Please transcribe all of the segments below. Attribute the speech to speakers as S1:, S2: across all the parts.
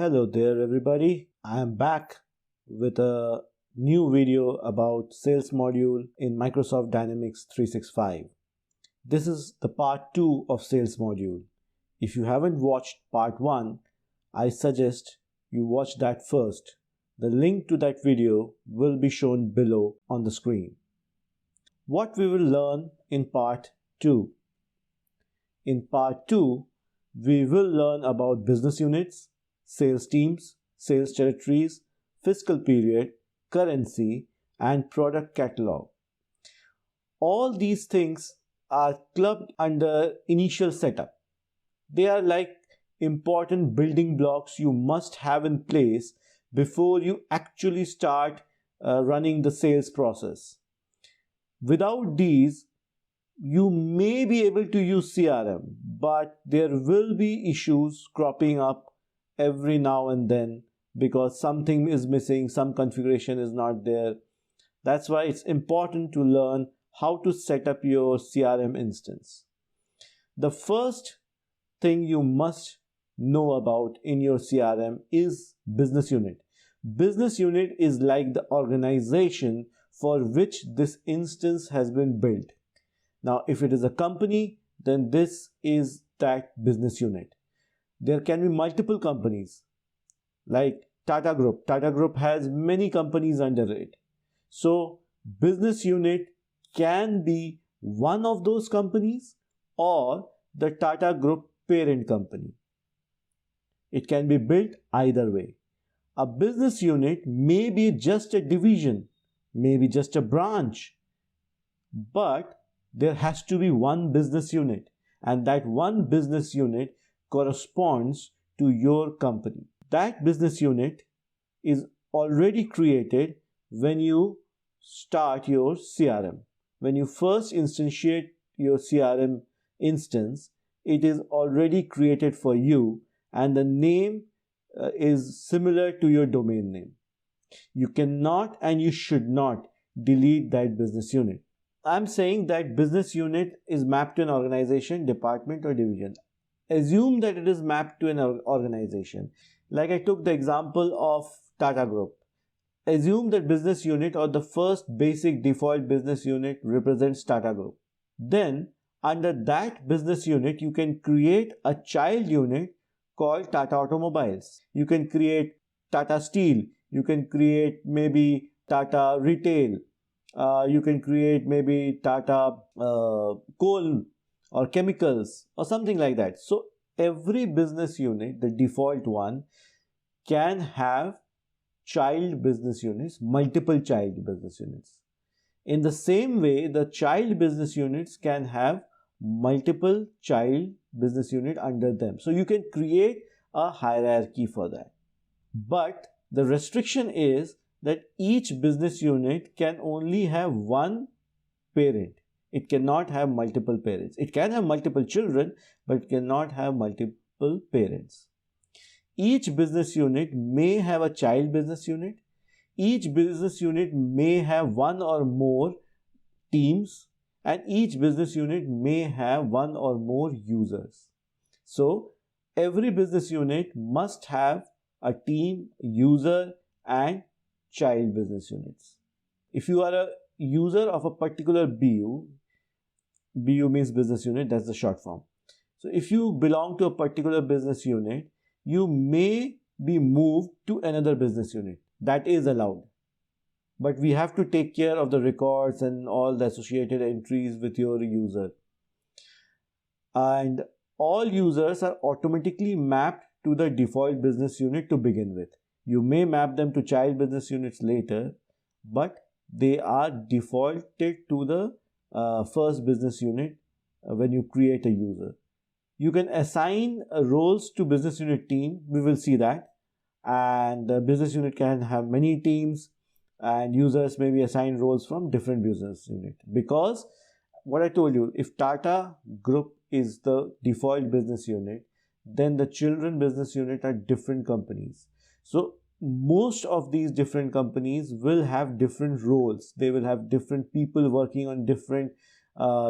S1: Hello there everybody. I am back with a new video about sales module in Microsoft Dynamics 365. This is the part 2 of sales module. If you haven't watched part 1, I suggest you watch that first. The link to that video will be shown below on the screen. What we will learn in part 2. In part 2, we will learn about business units, sales teams, sales territories, fiscal period, currency, and product catalog. All these things are clubbed under initial setup. They are like important building blocks you must have in place before you actually start running the sales process. Without these, you may be able to use CRM, but there will be issues cropping up every now and then because something is missing, some configuration is not there. That's why it's important to learn how to set up your CRM instance. The first thing you must know about in your CRM is business unit. Business unit is like the organization for which this instance has been built. Now, if it is a company, then this is that business unit. There can be multiple companies like Tata Group. Tata Group has many companies under it. So, business unit can be one of those companies or the Tata Group parent company. It can be built either way. A business unit may be just a division, maybe just a branch, but there has to be one business unit, and that one business unit corresponds to your company. That business unit is already created when you start your CRM. When you first instantiate your CRM instance, it is already created for you, and the name is similar to your domain name. You cannot and you should not delete that business unit. I'm saying that business unit is mapped to an organization, department, or division. Assume that it is mapped to an organization. Like I took the example of Tata Group. Assume that business unit or the first basic default business unit represents Tata Group. Then, under that business unit, you can create a child unit called Tata Automobiles. You can create Tata Steel. You can create maybe Tata Retail. You can create maybe Tata Coal or Chemicals or something like that. So every business unit, the default one, can have child business units, multiple child business units. In the same way, the child business units can have multiple child business unit under them. So you can create a hierarchy for that. But the restriction is that each business unit can only have one parent. It cannot have multiple parents. It can have multiple children, but it cannot have multiple parents. Each business unit may have a child business unit. Each business unit may have one or more teams, and each business unit may have one or more users. So, every business unit must have a team, user, and child business units. If you are a user of a particular BU means business unit, that's the short form. So if you belong to a particular business unit, you may be moved to another business unit. That is allowed. But we have to take care of the records and all the associated entries with your user. And all users are automatically mapped to the default business unit to begin with. You may map them to child business units later, but they are defaulted to the first business unit when you create a user. You can assign roles to business unit team. We will see that. And the business unit can have many teams, and users may be assigned roles from different business unit. Because what I told you, if Tata Group is the default business unit, then the children business unit are different companies. So most of these different companies will have different roles. They will have different people working on different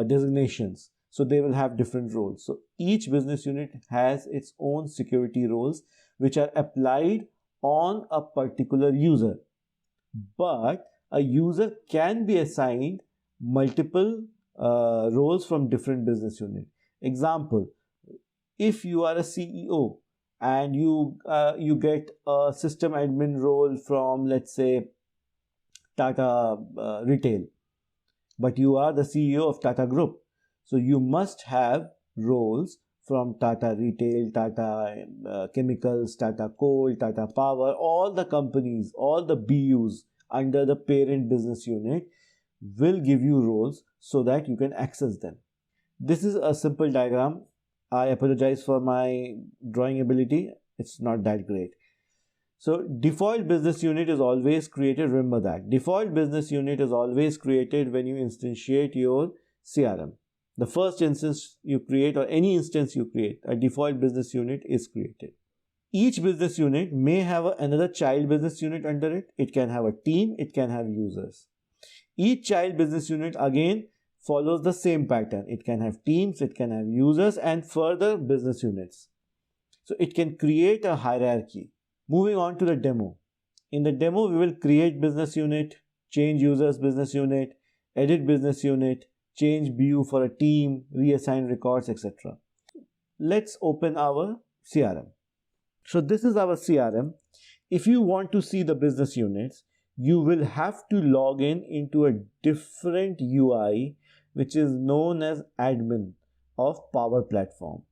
S1: designations. So they will have different roles. So each business unit has its own security roles which are applied on a particular user. But a user can be assigned multiple roles from different business units. Example, if you are a CEO and you get a system admin role from, let's say, Tata Retail, but you are the CEO of Tata Group, so you must have roles from Tata Retail, Tata Chemicals, Tata Coal, Tata Power, all the companies, all the BUs under the parent business unit will give you roles so that you can access them. This is a simple diagram. I apologize for my drawing ability. It's not that great. So default business unit is always created. Remember that. Default business unit is always created when you instantiate your CRM. The first instance you create, or any instance you create, a default business unit is created. Each business unit may have another child business unit under it. It can have a team, it can have users. Each child business unit again follows the same pattern. It can have teams, it can have users, and further business units. So it can create a hierarchy. Moving on to the demo. In the demo, we will create business unit, change users business unit, edit business unit, change BU for a team, reassign records, etc. Let's open our CRM. So this is our CRM. If you want to see the business units, you will have to log in into a different UI, which is known as admin of Power Platform.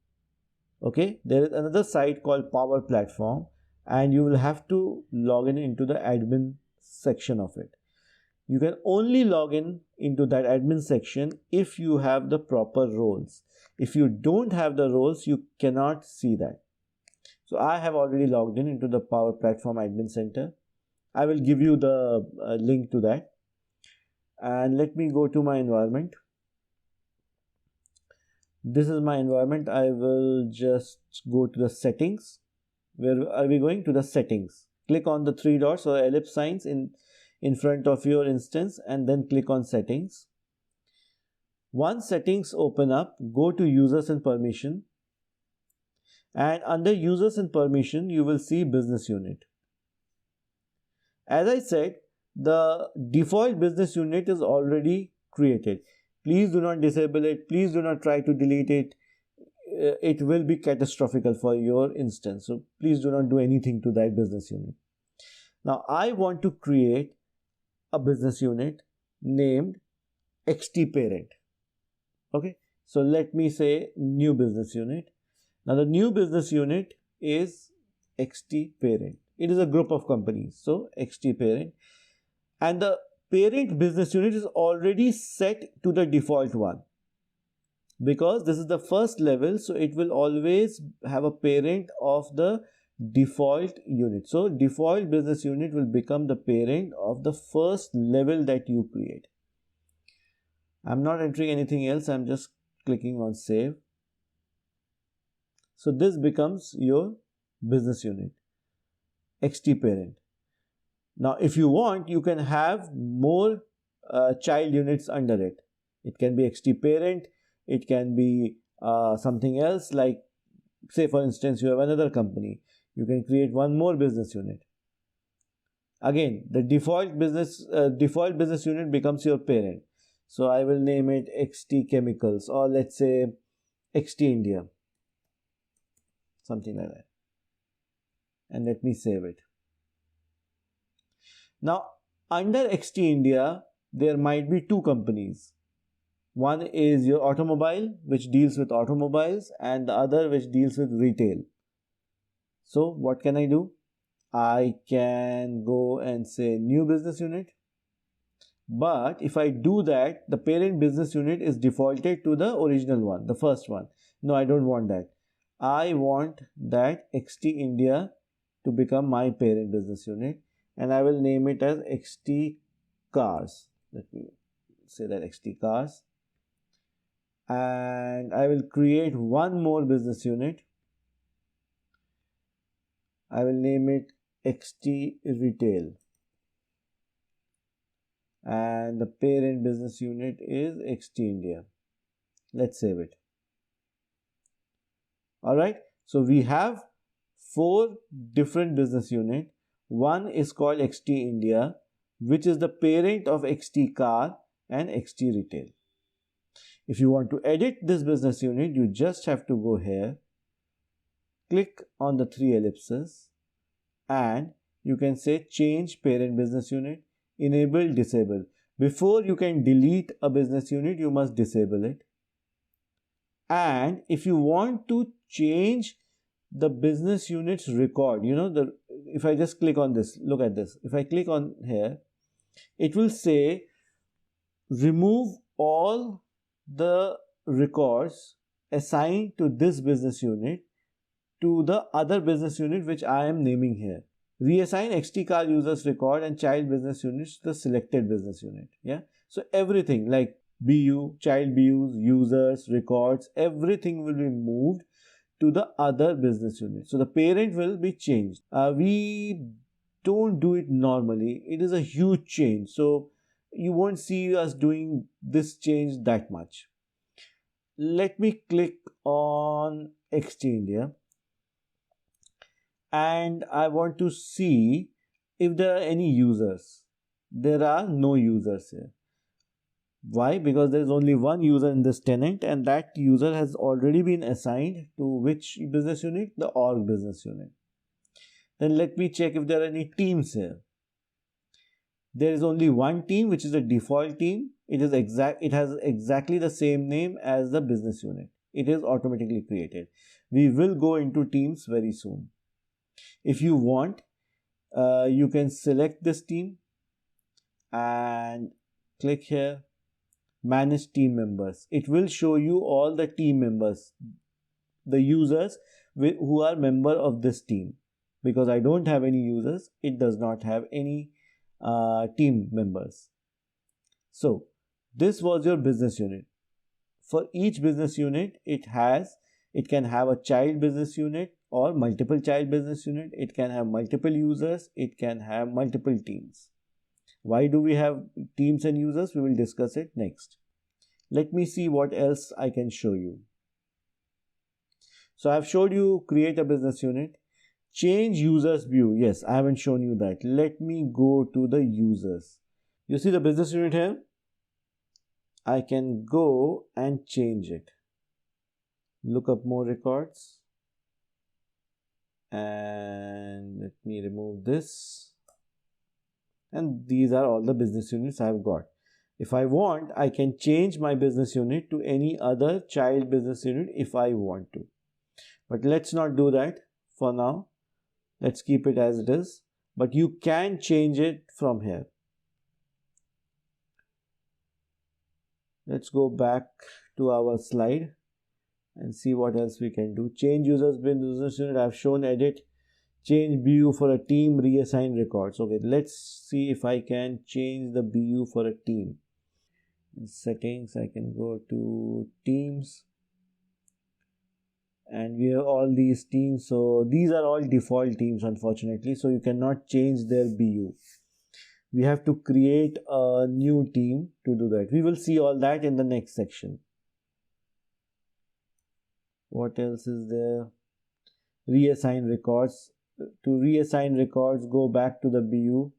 S1: Okay, there is another site called Power Platform, and you will have to log in into the admin section of it. You can only log in into that admin section if you have the proper roles. If you don't have the roles, you cannot see that. So I have already logged in into the Power Platform Admin Center. I will give you the link to that. And let me go to my environment. This is my environment. I will just go to the settings. Where are we going? To the settings. Click on the three dots or ellipse signs in front of your instance, and then click on settings. Once settings open up, go to users and permission. And under users and permission, you will see business unit. As I said, the default business unit is already created. Please do not disable it. Please do not try to delete it. It will be catastrophic for your instance. So please do not do anything to that business unit. Now I want to create a business unit named XT Parent. Okay. So let me say new business unit. Now the new business unit is XT Parent. It is a group of companies. So XT Parent. And the parent business unit is already set to the default one. Because this is the first level, so it will always have a parent of the default unit. So default business unit will become the parent of the first level that you create. I'm not entering anything else. I'm just clicking on save. So this becomes your business unit, XT Parent. Now, if you want, you can have more child units under it. It can be XT Parent. It can be something else, like, say for instance, you have another company. You can create one more business unit. Again, the default business unit becomes your parent. So I will name it XT Chemicals, or let's say XT India. Something like that. And let me save it. Now, under XT India, there might be two companies. One is your automobile, which deals with automobiles, and the other which deals with retail. So what can I do? I can go and say new business unit. But if I do that, the parent business unit is defaulted to the original one, the first one. No, I don't want that. I want that XT India to become my parent business unit, and I will name it as XT Cars. Let me say that XT Cars. And I will create one more business unit. I will name it XT Retail. And the parent business unit is XT India. Let's save it. Alright, so we have 4 different business units. One is called XT India, which is the parent of XT Car and XT Retail. If you want to edit this business unit, you just have to go here, click on the 3 ellipses, and you can say change parent business unit, enable, disable. Before you can delete a business unit, you must disable it. And if you want to change the business unit's record, if I just click on this, look at this. If I click on here, it will say remove all the records assigned to this business unit to the other business unit which I am naming here. Reassign XT car users record and child business units to the selected business unit. Yeah. So everything like BU, child BUs, users, records, everything will be moved to the other business unit. So the parent will be changed. We don't do it normally. It is a huge change. So you won't see us doing this change that much. Let me click on XT India and I want to see if there are any users. There are no users here. Why? Because there is only one user in this tenant and that user has already been assigned to which business unit? The org business unit. Then let me check if there are any teams here. There is only one team which is the default team. It has exactly the same name as the business unit. It is automatically created. We will go into teams very soon. If you want, you can select this team and click here, manage team members. It will show you all the team members, the users who are member of this team. Because I don't have any users, it does not have any team members. So this was your business unit. For each business unit, it can have a child business unit or multiple child business unit. It can have multiple users. It can have multiple teams. Why do we have teams and users? We will discuss it next. Let me see what else I can show you. So I've showed you create a business unit. Change users view. Yes, I haven't shown you that. Let me go to the users. You see the business unit here? I can go and change it. Look up more records. And let me remove this. And these are all the business units I've got. If I want, I can change my business unit to any other child business unit if I want to. But let's not do that for now. Let's keep it as it is. But you can change it from here. Let's go back to our slide and see what else we can do. Change users business unit. I've shown edit. Change BU for a team, reassign records. Okay, let's see if I can change the BU for a team. In settings, I can go to teams. And we have all these teams. So these are all default teams, unfortunately. So you cannot change their BU. We have to create a new team to do that. We will see all that in the next section. What else is there? Reassign records. To reassign records, go back to the BU.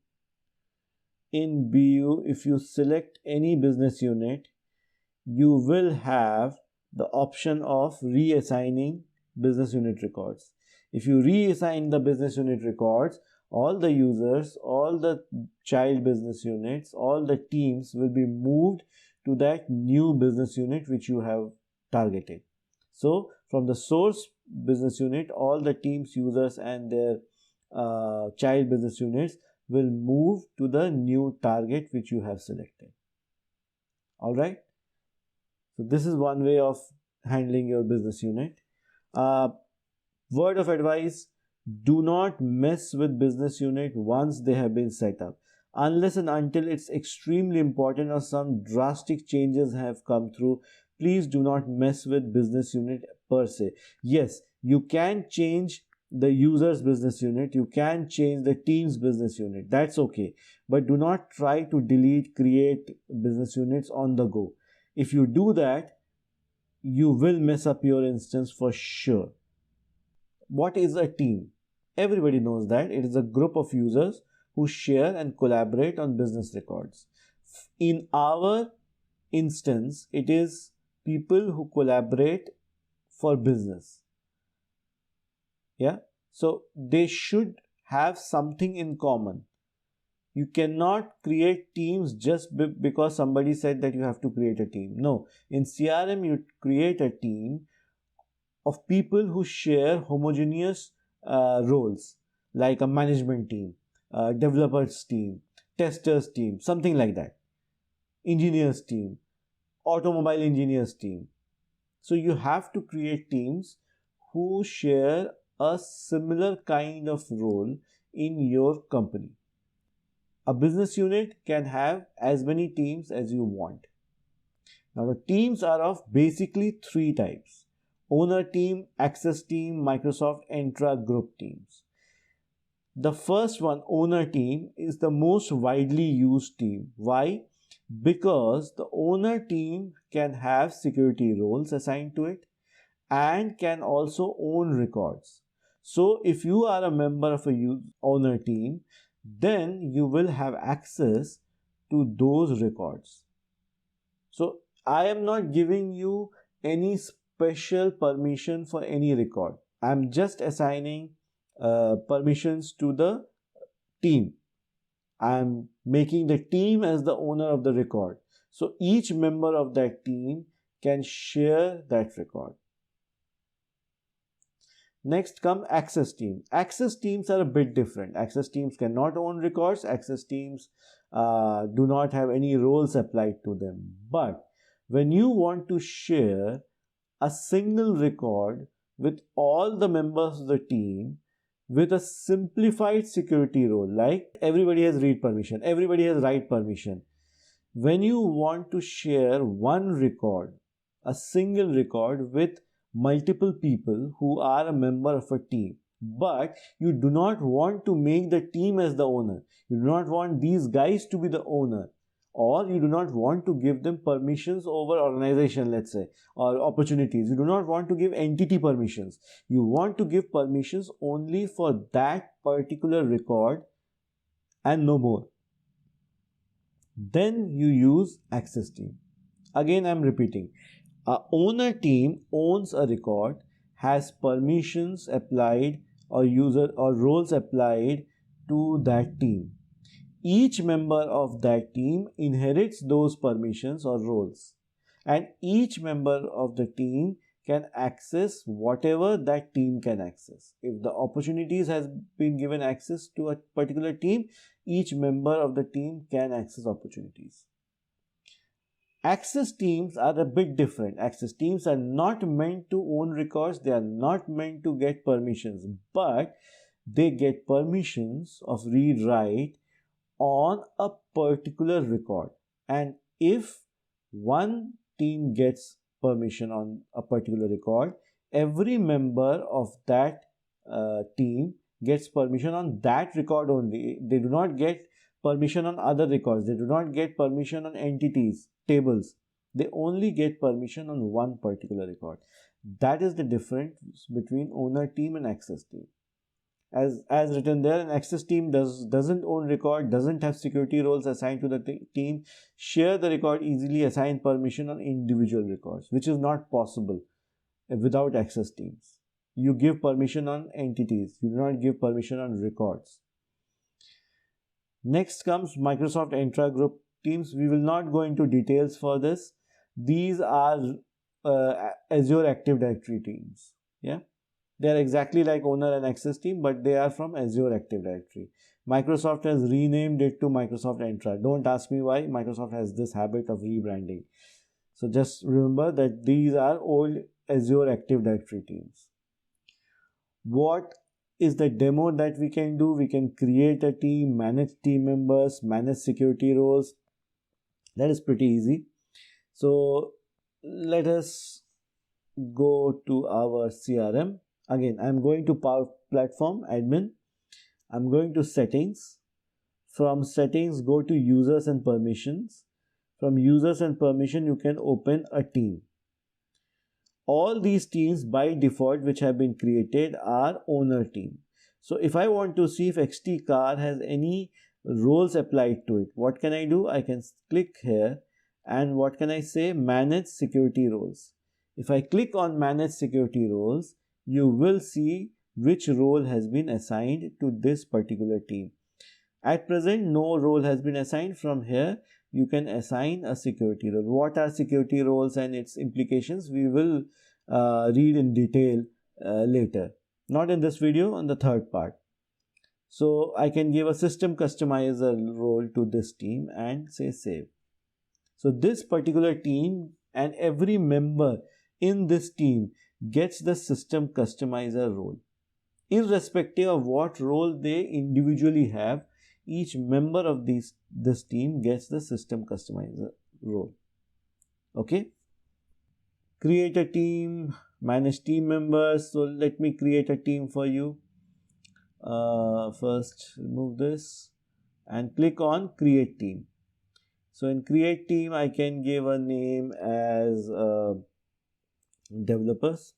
S1: In BU, if you select any business unit, you will have the option of reassigning business unit records. If you reassign the business unit records, all the users, all the child business units, all the teams will be moved to that new business unit which you have targeted. So from the source business unit, all the teams, users and their child business units will move to the new target which you have selected. All right. So this is one way of handling your business unit. Word of advice, do not mess with business unit once they have been set up. Unless and until it's extremely important or some drastic changes have come through, please do not mess with business unit per se. Yes, you can change the user's business unit, you can change the team's business unit, that's okay. But do not try to create business units on the go. If you do that, you will mess up your instance for sure. What is a team? Everybody knows that it is a group of users who share and collaborate on business records. In our instance, it is people who collaborate for business. Yeah, so they should have something in common. You cannot create teams just because somebody said that you have to create a team. No, in CRM you create a team of people who share homogeneous roles, like a management team, developers team, testers team, something like that, engineers team, automobile engineers team. So you have to create teams who share a similar kind of role in your company. A business unit can have as many teams as you want. Now, the teams are of basically three types: owner team, access team, Microsoft Entra group teams. The first one, owner team, is the most widely used team. Why? Because the owner team can have security roles assigned to it and can also own records. So, if you are a member of a owner team, then you will have access to those records. So, I am not giving you any special permission for any record. I am just assigning permissions to the team. I am making the team as the owner of the record. So, each member of that team can share that record. Next come access team. Access teams are a bit different. Access teams cannot own records. Access teams do not have any roles applied to them. But when you want to share a single record with all the members of the team with a simplified security role, like everybody has read permission, everybody has write permission. When you want to share one record, a single record with multiple people who are a member of a team, but you do not want to make the team as the owner, you do not want these guys to be the owner, or you do not want to give them permissions over organization, let's say, or opportunities. You do not want to give entity permissions. You want to give permissions only for that particular record and no more. Then you use access team. Again, I'm repeating. A owner team owns a record, has permissions applied or user or roles applied to that team. Each member of that team inherits those permissions or roles, and each member of the team can access whatever that team can access. If the opportunities has been given access to a particular team, each member of the team can access opportunities. Access teams are a bit different. Access teams are not meant to own records, they are not meant to get permissions, but they get permissions of read write on a particular record. And if one team gets permission on a particular record, every member of that team gets permission on that record only. They do not get permission on other records, they do not get permission on entities, tables. They only get permission on one particular record. That is the difference between owner team and access team. As written there, an access team doesn't own record, doesn't have security roles assigned to the team, share the record easily, assign permission on individual records, which is not possible without access teams. You give permission on entities, you do not give permission on records. Next comes Microsoft Entra Group teams. We will not go into details for this. These are Azure Active Directory teams. Yeah, they are exactly like owner and access team, but they are from Azure Active Directory. Microsoft has renamed it to Microsoft Entra. Don't ask me why. Microsoft has this habit of rebranding. So just remember that these are old Azure Active Directory teams. What is the demo that we can do? We can create a team, manage team members, manage security roles. That is pretty easy. So let us go to our CRM. Again, I'm going to Power Platform Admin. I'm going to Settings. From Settings, go to Users and Permissions. From Users and Permission, you can open a team. All these teams by default which have been created are owner team. So if I want to see if XT car has any roles applied to it, what can I do? I can click here, and what can I say? Manage security roles. If I click on manage security roles, you will see which role has been assigned to this particular team. At present, no role has been assigned. From here, you can assign a security role. What are security roles and its implications? We will read in detail later. Not in this video, on the third part. So I can give a system customizer role to this team and say save. So this particular team and every member in this team gets the system customizer role. Irrespective of what role they individually have, each member of this team gets the system customizer role. Okay. Create a team, manage team members. So let me create a team for you. First remove this and click on create team. So in create team, I can give a name as developers,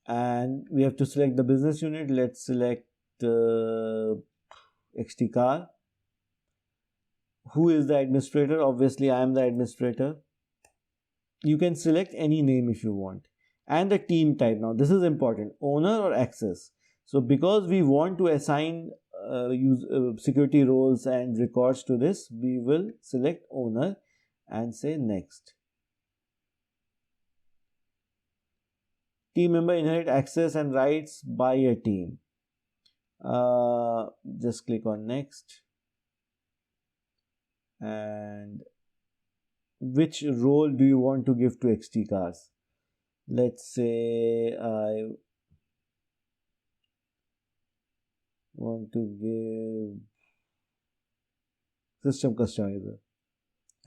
S1: and we have to select the business unit. Let's select XT car. Who is the administrator? Obviously I am the administrator. You can select any name if you want. And the team type. Now this is important, owner or access. So because we want to assign security roles and records to this, we will select owner and say next. Team member inherit access and rights by a team. Just click on next. And which role do you want to give to XT cars? Let's say I want to give system customizer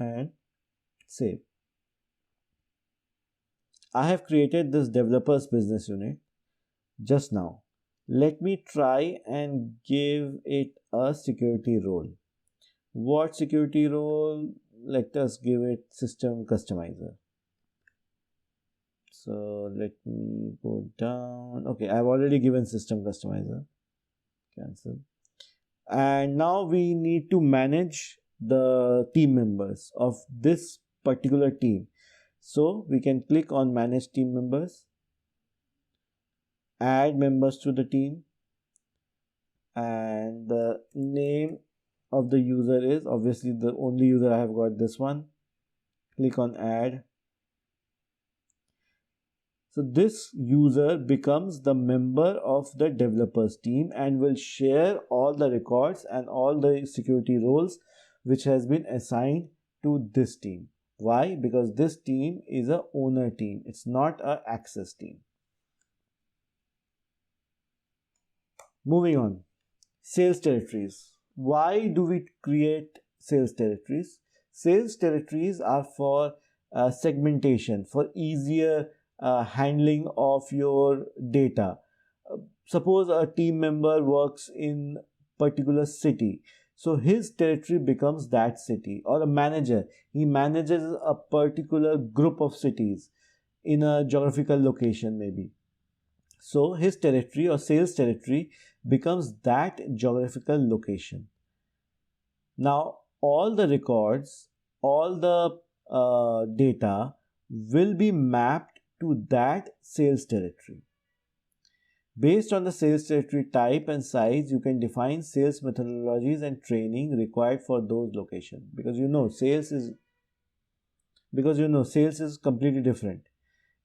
S1: and save. I have created this developers business unit just now. Let me try and give it a security role. What security role? Let us give it system customizer. So let me go down. Okay, I've already given system customizer. Cancel. And now we need to manage the team members of this particular team. So we can click on manage team members, add members to the team, and the name of the user is obviously the only user I have got, this one. Click on add. So this user becomes the member of the developers team and will share all the records and all the security roles which has been assigned to this team. Why? Because this team is a owner team. It's not an access team. Moving on. Sales territories. Why do we create sales territories? Sales territories are for segmentation, for easier handling of your data. Suppose a team member works in particular city, so his territory becomes that city. Or a manager, he manages a particular group of cities in a geographical location maybe. So his territory or sales territory becomes that geographical location. Now all the records, all the data will be mapped to that sales territory. Based on the sales territory type and size, you can define sales methodologies and training required for those locations. Because sales is completely different.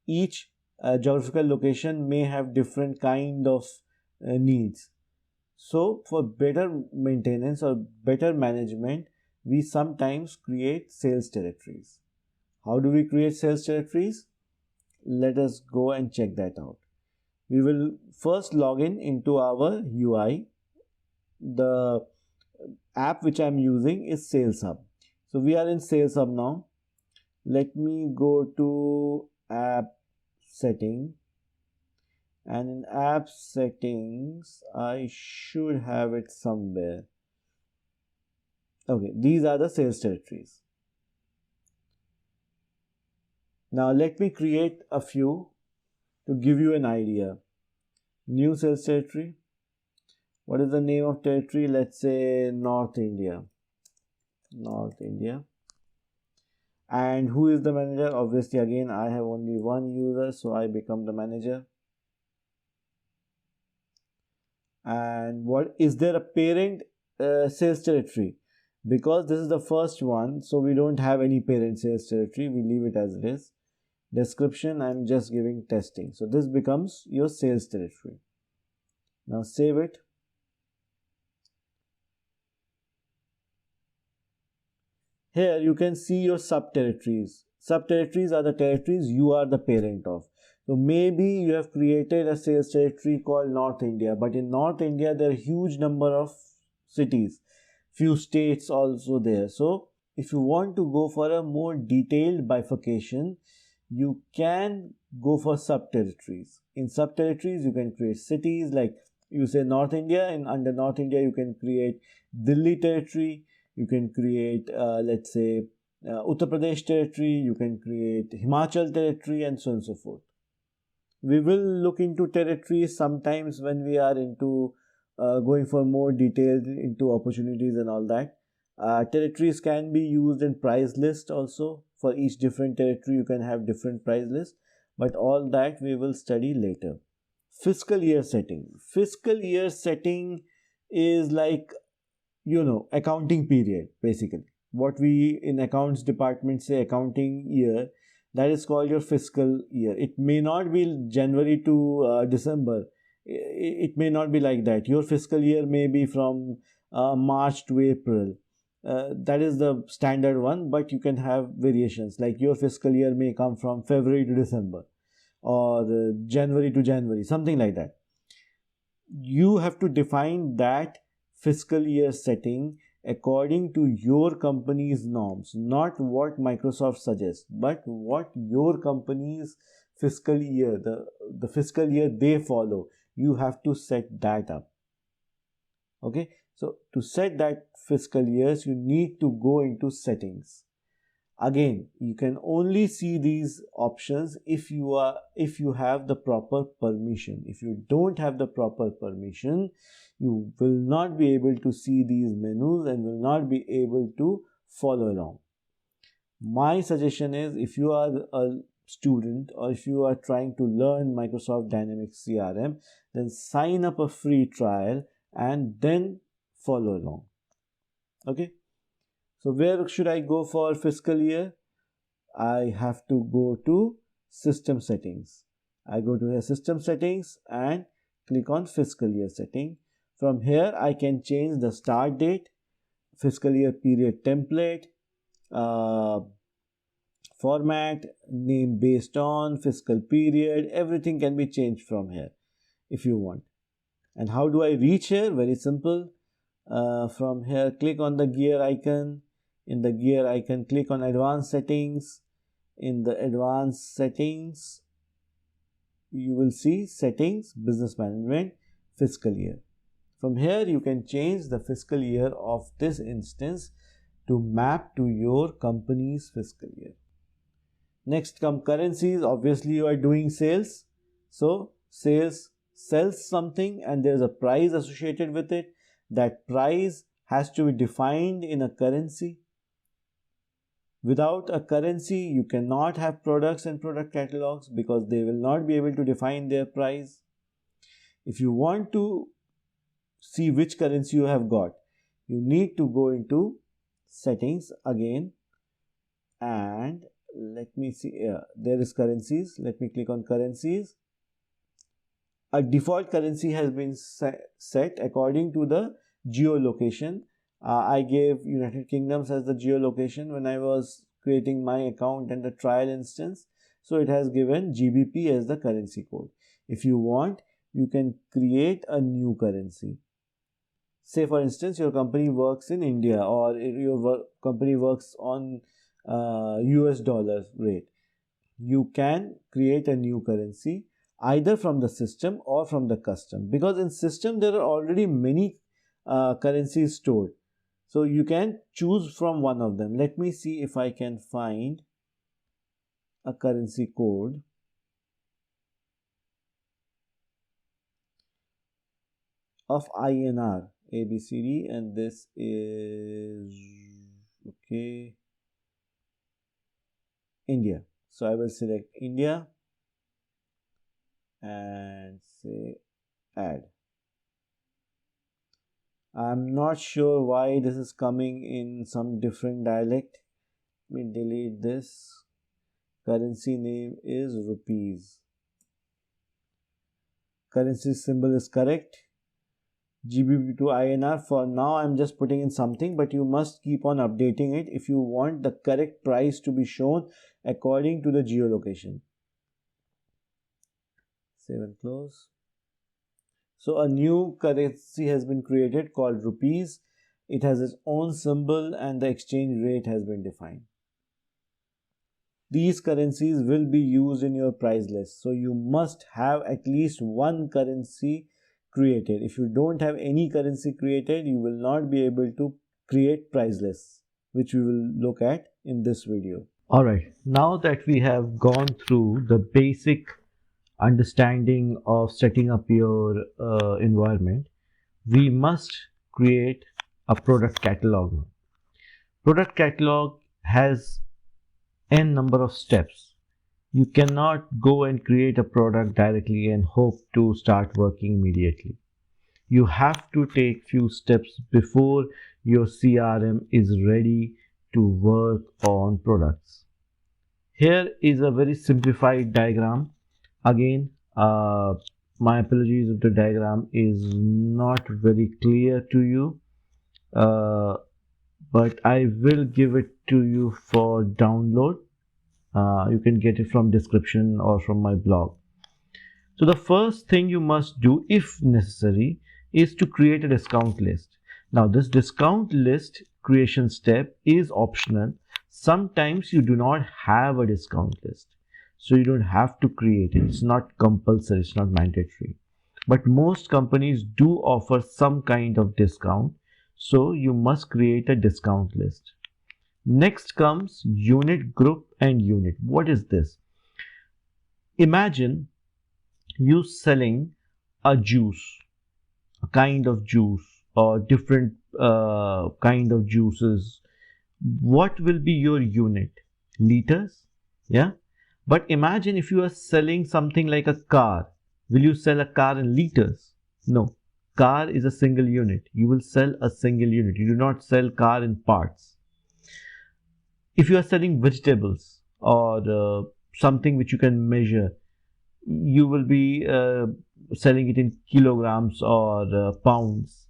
S1: Each geographical location may have different kind of needs. So for better maintenance or better management, we sometimes create sales territories. How do we create sales territories? Let us go and check that out. We will first log in into our UI. The app which I am using is Sales Hub. So we are in Sales Hub now. Let me go to app setting, and in app settings I should have it somewhere. Okay, these are the sales territories. Now let me create a few to give you an idea. New sales territory. What is the name of territory? Let's say North India. North India. And who is the manager? Obviously, again, I have only one user, so I become the manager. And what is there a parent sales territory? Because this is the first one, so we don't have any parent sales territory. We leave it as it is. Description, I'm just giving testing. So this becomes your sales territory. Now save it. Here you can see your sub-territories. Sub-territories are the territories you are the parent of. So maybe you have created a sales territory called North India, but in North India there are huge number of cities, few states also there. So if you want to go for a more detailed bifurcation, you can go for sub-territories. In sub-territories you can create cities, like you say North India, and under North India you can create Delhi territory, you can create let's say Uttar Pradesh territory, you can create Himachal territory, and so on and so forth. We will look into territories sometimes when we are into going for more detailed into opportunities and all that. Territories can be used in price list also. For each different territory you can have different price list, but all that we will study later. Fiscal year setting. Fiscal year setting is like, accounting period. Basically what we in accounts department say accounting year, that is called your fiscal year. It may not be January to December. It may not be like that. Your fiscal year may be from March to April. That is the standard one, but you can have variations, like your fiscal year may come from February to December, or January to January, something like that. You have to define that fiscal year setting according to your company's norms, not what Microsoft suggests, but what your company's fiscal year, the fiscal year they follow, you have to set that up. Okay, so to set that fiscal years, you need to go into settings. Again, you can only see these options if you have the proper permission. If you don't have the proper permission, you will not be able to see these menus and will not be able to follow along. My suggestion is, if you are a student or if you are trying to learn Microsoft Dynamics CRM, then sign up a free trial and then follow along. Okay, so where should I go for fiscal year? I have to go to system settings. I go to the system settings and click on fiscal year setting. From here I can change the start date, fiscal year period template, format, name based on fiscal period. Everything can be changed from here if you want. And how do I reach here? Very simple. From here, click on the gear icon. In the gear icon, click on advanced settings. In the advanced settings, you will see settings, business management, fiscal year. From here you can change the fiscal year of this instance to map to your company's fiscal year. Next come currencies. Obviously you are doing sales, so sales sells something and there is a price associated with it. That price has to be defined in a currency. Without a currency, you cannot have products and product catalogs because they will not be able to define their price. If you want to see which currency you have got, you need to go into settings again, and let me see here. There is currencies. Let me click on currencies. A default currency has been set according to the geolocation. I gave United Kingdoms as the geolocation when I was creating my account and the trial instance. So it has given GBP as the currency code. If you want, you can create a new currency. Say for instance, your company works in India, or your company works on US dollar rate. You can create a new currency either from the system or from the custom, because in system there are already many currencies stored. So you can choose from one of them. Let me see if I can find a currency code. of INR, ABCD, and this is okay, India. So I will select India and say add. I'm not sure why this is coming in some different dialect. Let me delete this. Currency name is rupees. Currency symbol is correct. GBP to INR. For now, I'm just putting in something, but you must keep on updating it if you want the correct price to be shown according to the geolocation. Save and close. So a new currency has been created called rupees. It has its own symbol and the exchange rate has been defined. These currencies will be used in your price list. So you must have at least one currency created. If you don't have any currency created, you will not be able to create price lists, which we will look at in this video. Alright, now that we have gone through the basic understanding of setting up your environment, we must create a product catalog. Product catalog has n number of steps. You cannot go and create a product directly and hope to start working immediately. You have to take few steps before your CRM is ready to work on products. Here is a very simplified diagram. Again, my apologies if the diagram is not very clear to you, but I will give it to you for download. You can get it from description or from my blog. So the first thing you must do, if necessary, is to create a discount list. Now this discount list creation step is optional. Sometimes you do not have a discount list, so you don't have to create it. It's not compulsory, it's not mandatory. But most companies do offer some kind of discount, so you must create a discount list. Next comes unit, group and unit. What is this? Imagine you selling a juice, a kind of juice or different kind of juices. What will be your unit? Liters? Yeah. But imagine if you are selling something like a car. Will you sell a car in liters? No. Car is a single unit. You will sell a single unit. You do not sell car in parts. If you are selling vegetables or something which you can measure, you will be selling it in kilograms or pounds,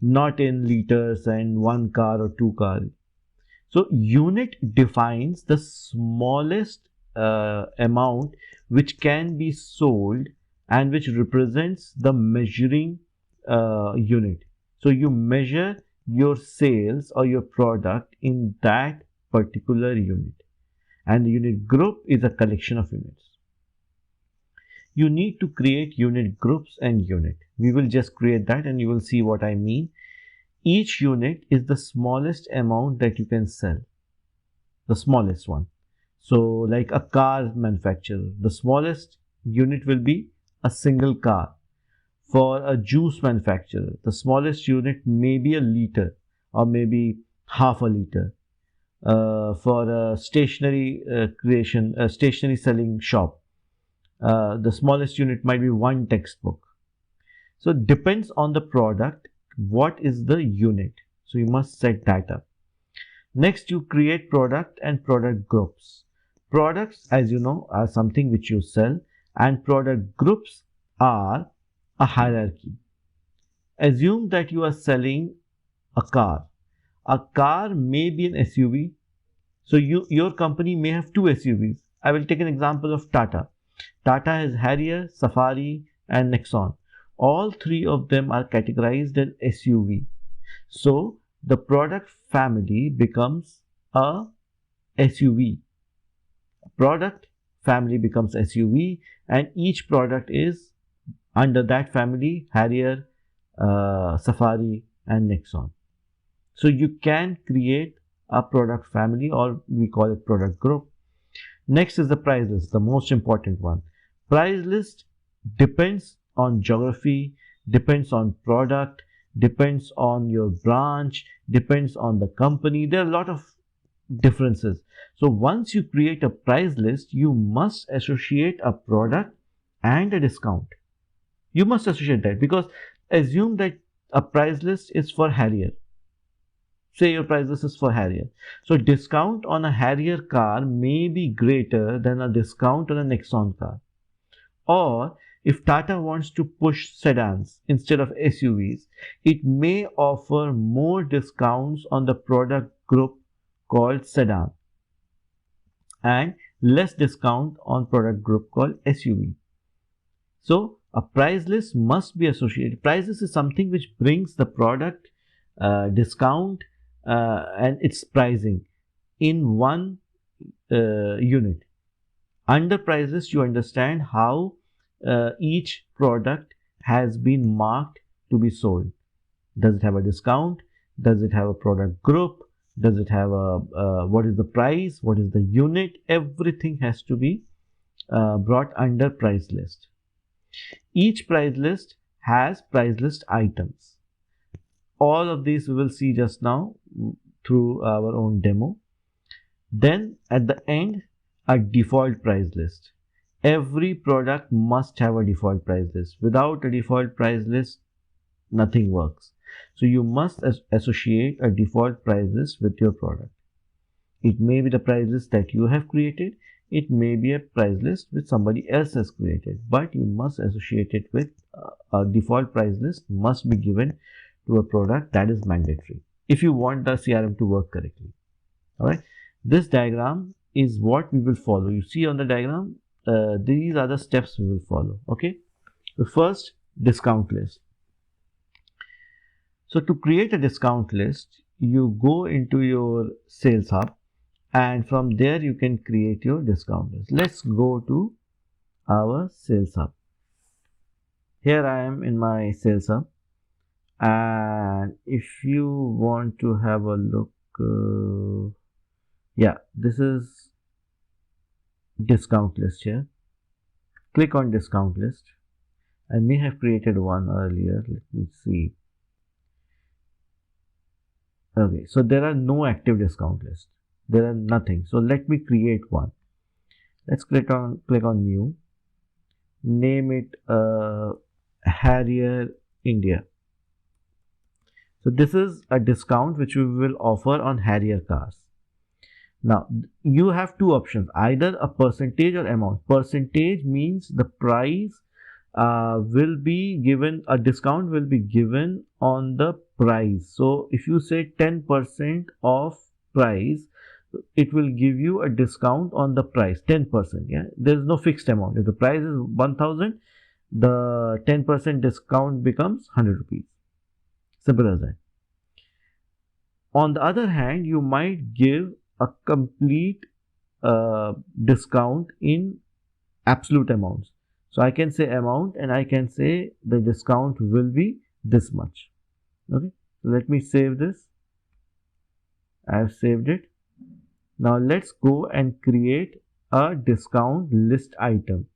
S1: not in liters and one car or two cars. So unit defines the smallest amount which can be sold and which represents the measuring unit. So you measure your sales or your product in that particular unit, and the unit group is a collection of units. You need to create unit groups and unit. We will just create that and you will see what I mean. Each unit is the smallest amount that you can sell, the smallest one. So like a car manufacturer, the smallest unit will be a single car. For a juice manufacturer, the smallest unit may be a liter or maybe half a liter. For a stationery stationery selling shop, the smallest unit might be one textbook. So it depends on the product, what is the unit. So you must set that up. Next, you create product and product groups. Products, as you know, are something which you sell, and product groups are a hierarchy. Assume that you are selling a car. A car may be an SUV. So your company may have two SUVs. I will take an example of Tata. Tata has Harrier, Safari and Nexon. All three of them are categorized as SUV. So the product family becomes a SUV. Product family becomes SUV, and each product is under that family: Harrier, Safari and Nexon. So you can create a product family, or we call it product group. Next is the price list, the most important one. Price list depends on geography, depends on product, depends on your branch, depends on the company. There are a lot of differences. So once you create a price list, you must associate a product and a discount. You must associate that, because assume that a price list is for Harrier. Say your price list is for Harrier. So discount on a Harrier car may be greater than a discount on a Nexon car. Or if Tata wants to push sedans instead of SUVs, it may offer more discounts on the product group called sedan and less discount on product group called SUV. So a price list must be associated. Price list is something which brings the product discount and its pricing in one unit. Under price list, you understand how each product has been marked to be sold. Does it have a discount? Does it have a product group? Does it have a what is the price? What is the unit? Everything has to be brought under price list. Each price list has price list items. All of these we will see just now through our own demo. Then at the end, a default price list. Every product must have a default price list. Without a default price list, nothing works. So you must associate a default price list with your product. It may be the price list that you have created. It may be a price list which somebody else has created, but you must associate it with a default price list must be given to a product. That is mandatory if you want the CRM to work correctly. All right. This diagram is what we will follow. You see on the diagram, these are the steps we will follow. Okay. The first, discount list. So to create a discount list, you go into your sales hub and from there you can create your discount list. Let's go to our sales hub. Here I am in my sales hub, and if you want to have a look, yeah, this is discount list here. Click on discount list. I may have created one earlier. Let me see. Okay, so there are no active discount lists. There are nothing. So let me create one. Let's click on new. Name it Harrier India. So this is a discount which we will offer on Harrier cars. Now you have two options, either a percentage or amount. Percentage means the price will be given, a discount will be given on the price. So if you say 10% of price, it will give you a discount on the price, 10%. Yeah, there is no fixed amount. If the price is 1000, the 10% discount becomes 100 rupees. Simple as that. On the other hand, you might give a complete discount in absolute amounts. So I can say amount and I can say the discount will be this much. Okay, so let me save this. I have saved it. Now let's go and create a discount list item.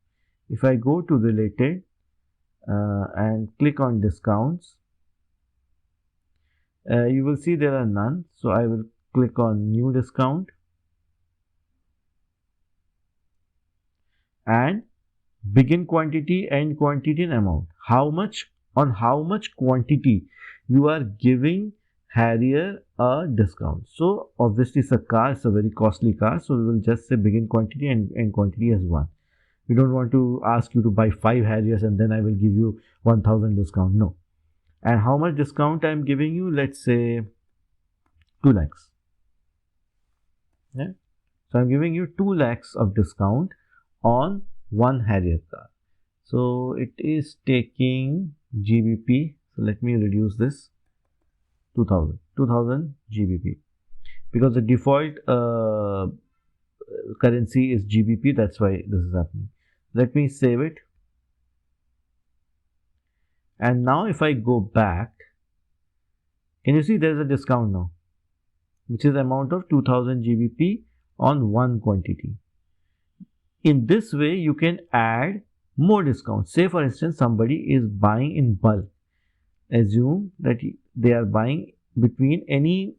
S1: If I go to related and click on discounts, you will see there are none. So I will click on new discount and begin quantity, end quantity, and amount. How much quantity you are giving Harrier a discount. So obviously it's a car, it's a very costly car, so we will just say begin quantity and end quantity as 1. We don't want to ask you to buy 5 Harriers and then I will give you 1000 discount. No. And how much discount I am giving you? Let's say 2 lakhs. Yeah. So I'm giving you 2 lakhs of discount on one Harrier car. So it is taking GBP. So let me reduce this. 2000 GBP, because the default currency is GBP. That's why this is happening. Let me save it. And now if I go back, can you see there is a discount now, which is amount of 2000 GBP on one quantity. In this way, you can add more discounts. Say for instance, somebody is buying in bulk assume that they are buying between any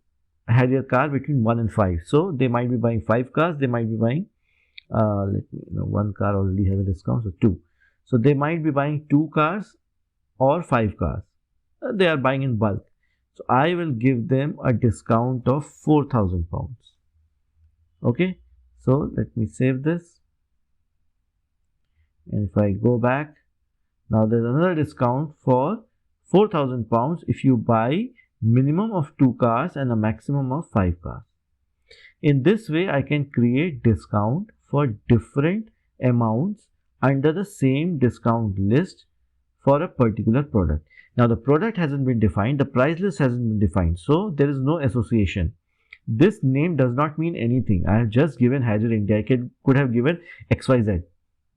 S1: Harrier car between 1 and 5. So they might be buying 5 cars, they might be buying, one car already has a discount, so 2. So they might be buying 2 cars or 5 cars. They are buying in bulk. So I will give them a discount of 4,000 pounds. Okay, so let me save this. And if I go back, now there's another discount for 4,000 pounds if you buy minimum of 2 cars and a maximum of 5 cars. In this way, I can create discount for different amounts under the same discount list for a particular product. Now the product hasn't been defined, the price list hasn't been defined, so there is no association. This name does not mean anything. I have just given Harrier India. I could have given XYZ.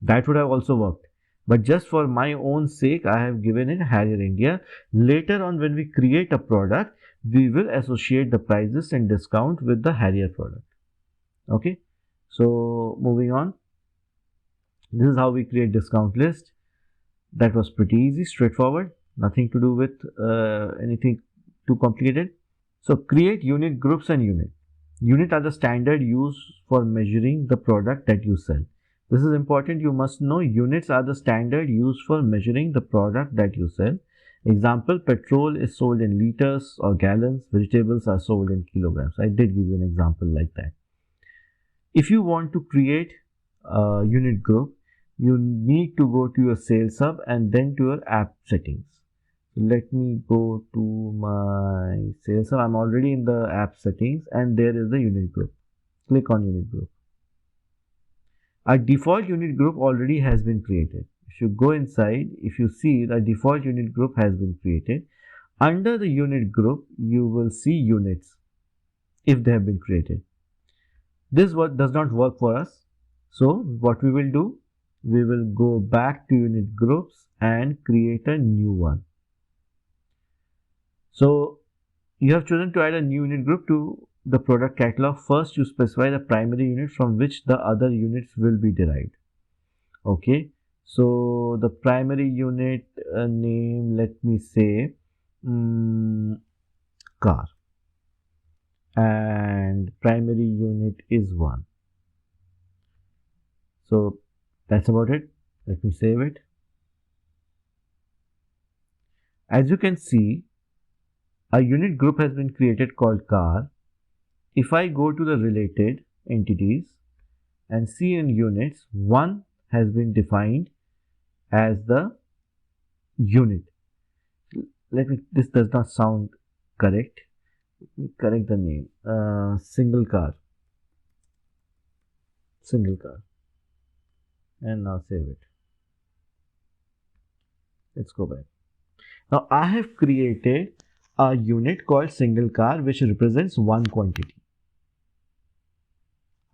S1: That would have also worked. But just for my own sake, I have given it Harrier India. Later on, when we create a product, we will associate the prices and discount with the Harrier product. Okay. So moving on. This is how we create discount list. That was pretty easy, straightforward. Nothing to do with anything too complicated. So create unit groups and unit. Unit are the standard used for measuring the product that you sell. This is important. You must know units are the standard used for measuring the product that you sell. Example, petrol is sold in liters or gallons. Vegetables are sold in kilograms. I did give you an example like that. If you want to create a unit group, you need to go to your sales hub and then to your app settings. So let me go to my sales hub. I'm already in the app settings and there is the unit group. Click on unit group. A default unit group already has been created. If you go inside, if you see the default unit group has been created, under the unit group, you will see units if they have been created. This does not work for us. So what we will do, we will go back to unit groups and create a new one. So you have chosen to add a new unit group to the product catalog. First, you specify the primary unit from which the other units will be derived. Okay, so the primary unit name, let me say car, and primary unit is 1. So that's about it. Let me save it. As you can see, a unit group has been created called car. If I go to the related entities and see in units, 1 has been defined as the unit. This does not sound correct. Let me correct the name. Single car. And now save it. Let's go back. Now I have created a unit called single car which represents 1 quantity.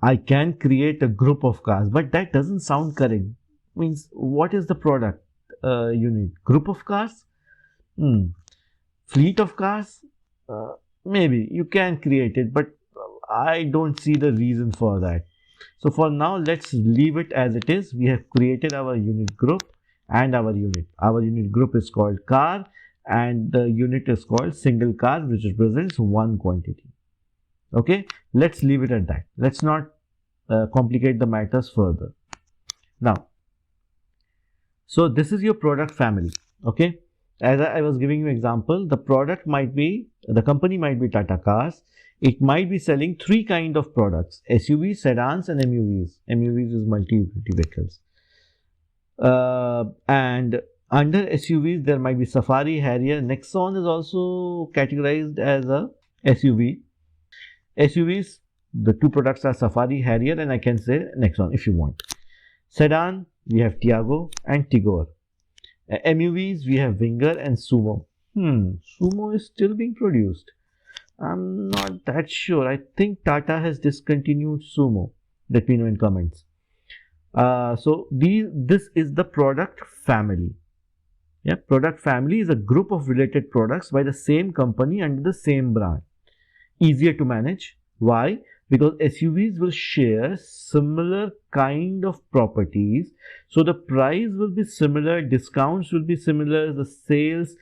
S1: I can create a group of cars, but that doesn't sound correct. Means what is the product unit? Group of cars? Fleet of cars? Maybe you can create it, but I don't see the reason for that. So for now, let's leave it as it is. We have created our unit group and our unit. Our unit group is called car and the unit is called single car, which represents 1 quantity. Okay, let's leave it at that. Let's not complicate the matters further. Now, so this is your product family. Okay, as I was giving you example, the company might be Tata Cars. It might be selling 3 kind of products: SUVs, sedans, and MUVs. MUVs is multi-utility vehicles. And under SUVs, there might be Safari, Harrier. Nexon is also categorized as a SUV. SUVs, the 2 products are Safari, Harrier, and I can say Nexon if you want. Sedan, we have Tiago and Tigor. MUVs, we have Winger and Sumo. Sumo is still being produced. I'm not that sure. I think Tata has discontinued Sumo. Let me know in comments. So this is the product family. Yeah, product family is a group of related products by the same company under the same brand. Easier to manage. Why? Because SUVs will share similar kind of properties. So the price will be similar, discounts will be similar, the sales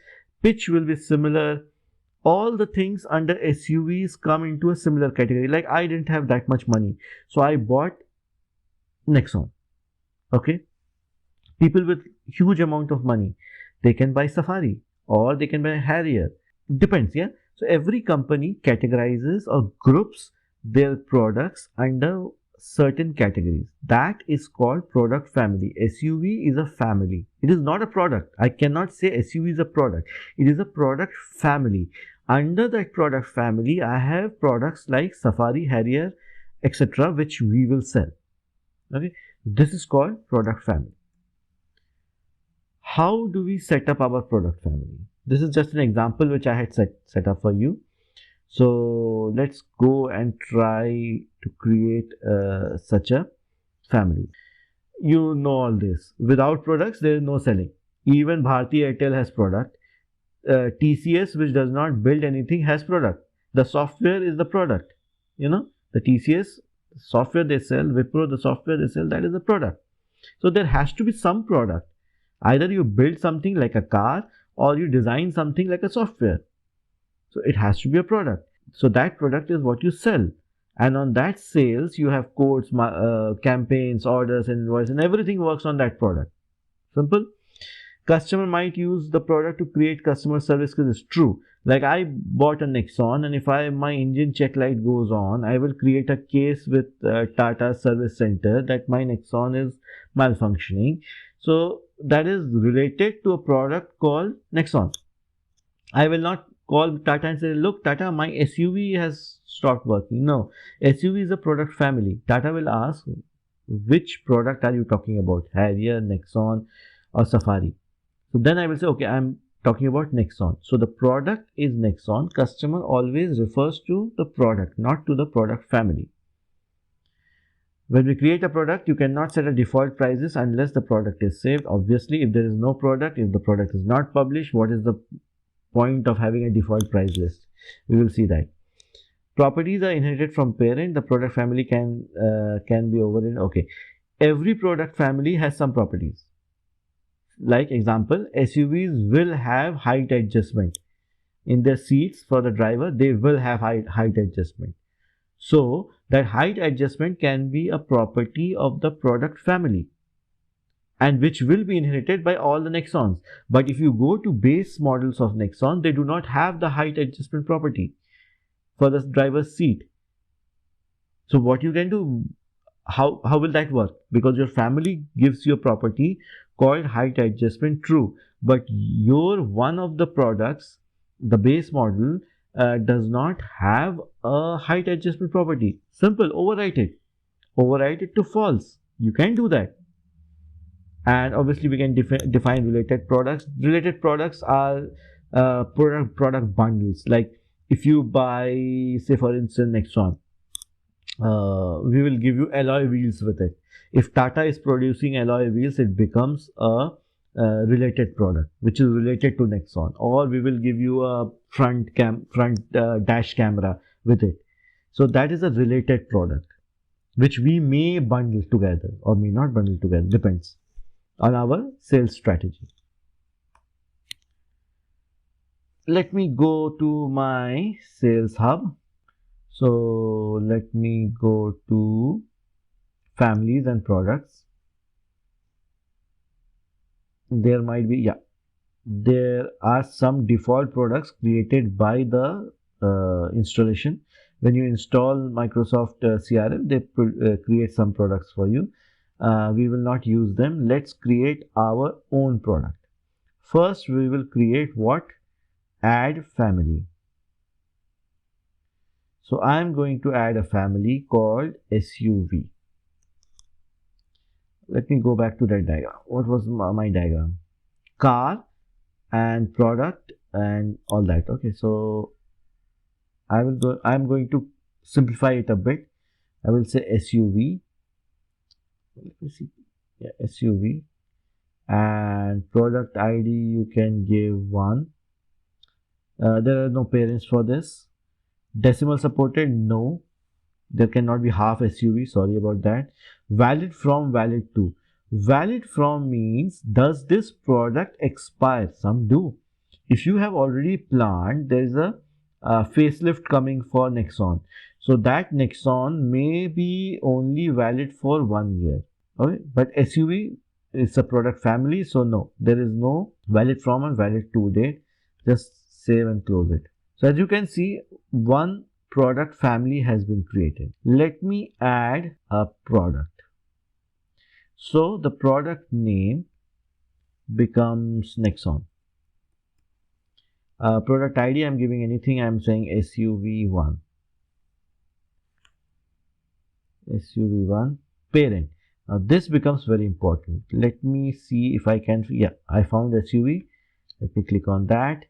S1: pitch will be similar. All the things under SUVs come into a similar category. Like I didn't have that much money, so I bought Nexon. Okay, people with huge amount of money, they can buy Safari or they can buy Harrier. Depends, yeah. So every company categorizes or groups their products under certain categories. That is called product family. SUV is a family. It is not a product. I cannot say SUV is a product. It is a product family. Under that product family, I have products like Safari, Harrier, etc., which we will sell. Okay, this is called product family. How do we set up our product family? This is just an example which I had set up for you. So let's go and try to create such a family. You know all this. Without products, there is no selling. Even Bharti Airtel has product. TCS, which does not build anything, has product. The software is the product. You know, the TCS software they sell, Wipro, the software they sell, that is the product. So there has to be some product. Either you build something like a car or you design something like a software. So it has to be a product. So that product is what you sell. And on that sales, you have codes, campaigns, orders, invoice, and everything works on that product. Simple. Customer might use the product to create customer service because it's true. Like I bought a Nexon, and if my engine check light goes on, I will create a case with Tata Service Center that my Nexon is malfunctioning. So that is related to a product called Nexon. I will not call Tata and say, look, Tata, my SUV has stopped working. No, SUV is a product family. Tata will ask, which product are you talking about? Harrier, Nexon, or Safari? So then I will say, okay, I'm talking about Nexon. So the product is Nexon. Customer always refers to the product, not to the product family. When we create a product, you cannot set a default prices unless the product is saved. Obviously, if there is no product, if the product is not published, what is the point of having a default price list? We will see that. Properties are inherited from parent. The product family can be overridden. Okay, every product family has some properties. Like example, SUVs will have height adjustment in their seats for the driver. They will have height adjustment. So that height adjustment can be a property of the product family, and which will be inherited by all the Nexons. But if you go to base models of Nexon, they do not have the height adjustment property for the driver's seat. So what you can do, how will that work? Because your family gives you a property called height adjustment true, but your one of the products, the base model, does not have a height adjustment property. Simple, overwrite it to false. You can do that. And obviously we can define related products. Related products are product bundles. Like if you buy, say for instance, Nexon, we will give you alloy wheels with it. If Tata is producing alloy wheels, it becomes a related product which is related to Nexon. Or we will give you a front dash camera with it. So that is a related product which we may bundle together or may not bundle together, depends on our sales strategy. Let me go to my sales hub. So let me go to families and products. There might be, there are some default products created by the installation. When you install Microsoft CRM, they create some products for you. We will not use them. Let's create our own product. First, we will create what? Add family. So I am going to add a family called SUV. Let me go back to that diagram. What was my diagram? Car and product and all that. Okay, so I'm going to simplify it a bit. I will say SUV. Let me see. Yeah, SUV. And product ID you can give 1. There are no parents for this. Decimal supported? No. There cannot be half SUV. Sorry about that. Valid from, valid to. Valid from means, does this product expire? Some do. If you have already planned, there is a facelift coming for Nexon. So that Nexon may be only valid for 1 year. Okay, but SUV is a product family, so no, there is no valid from and valid to date. Just save and close it. So as you can see, one product family has been created. Let me add a product. So the product name becomes Nexon. Product ID, I'm giving anything, I'm saying SUV1. SUV1 parent. Now this becomes very important. Let me see if I can, yeah, I found SUV. Let me click on that.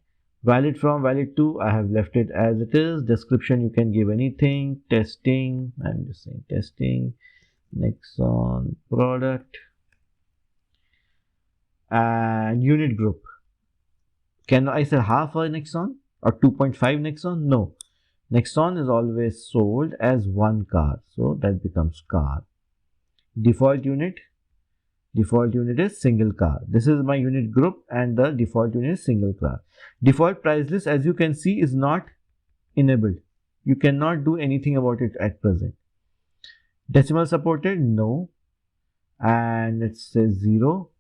S1: Valid from, valid to, I have left it as it is. Description, you can give anything. Testing, I'm just saying testing. Nexon product. And unit group. Can I say half a Nexon or 2.5 Nexon? No. Nexon is always sold as one car. So that becomes car. Default unit is single car. This is my unit group and the default unit is single car. Default price list, as you can see, is not enabled. You cannot do anything about it at present. Decimal supported? No. And it says 0.